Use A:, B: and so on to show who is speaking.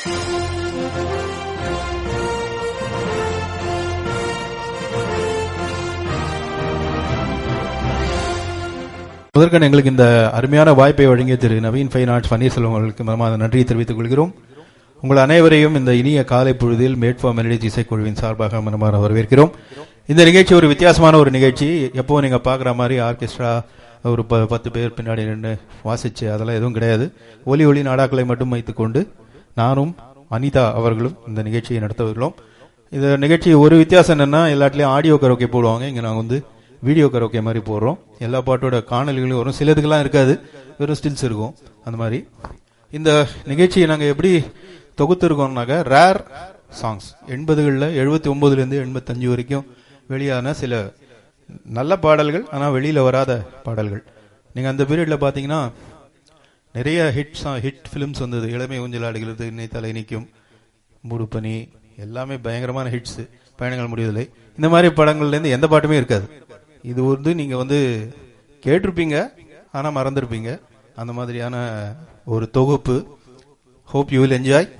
A: முதற்கண் எங்களுக்கு இந்த அருமையான வாய்ப்பை வழங்கிய திரு நவீன் ஃபைன் ஆர்ட்ஸ் பன்னீர்செல்வம் அவர்களுக்கு மனமார்ந்த நன்றியை தெரிவித்துக் கொள்கிறோம். உங்கள் அனைவரையும் இந்த இனிய காலை பொழுதில் மேட் ஃபார் மெலடிஸ் இசைக்குழுவின் சார்பாக மனமாற வரவேற்கிறோம். இந்த நிகழ்ச்சி ஒரு வித்தியாசமான ஒரு நிகழ்ச்சி. எப்போ நீங்க பாக்குற மாதிரி ஆர்கெஸ்ட்ரா ஒரு 10 பேர் பின்னாடி நின்று வாசிச்சு அதெல்லாம் எதுவும் கிடையாது. ஒலி நாடாக்களை மட்டும் வைத்துக்கொண்டு நானும் அனிதா அவர்களும் இந்த நிகழ்ச்சியை நடத்துகிறோம். இந்த நிகழ்ச்சி ஒரு வித்தியாசம் என்னன்னா, எல்லாத்துலயும் ஆடியோ கரோக்கே போடுவாங்க. இங்க நாங்க வந்து வீடியோ கரோக்கே மாதிரி போடுறோம். எல்லா பாட்டோட காணொலிகளும் வரும். சிலதுக்கெல்லாம் இருக்காது, வெறும் ஸ்டில்ஸ் இருக்கும். அந்த மாதிரி இந்த நிகழ்ச்சியை நாங்க எப்படி தொகுத்திருக்கோம்னாக்க, ரேர் சாங்ஸ் 80களில் 79லேருந்து 85 வரைக்கும் வெளியான சில நல்ல பாடல்கள், ஆனால் வெளியில வராத பாடல்கள். நீங்க அந்த பீரியட்ல பாத்தீங்கன்னா நிறைய ஹிட் பிலிம்ஸ் வந்தது. இளமை ஊஞ்சலாடுகிறது, இன்னை தலை நிற்கும், மூடுப்பனி, எல்லாமே பயங்கரமான ஹிட்ஸ். பயணங்கள் முடிவதில்லை, இந்த மாதிரி படங்கள்ல இருந்து எந்த பாட்டுமே இருக்காது. இது வந்து நீங்க வந்து கேட்டிருப்பீங்க, ஆனா மறந்துருப்பீங்க. அந்த மாதிரியான ஒரு தொகுப்பு. Hope you will enjoy.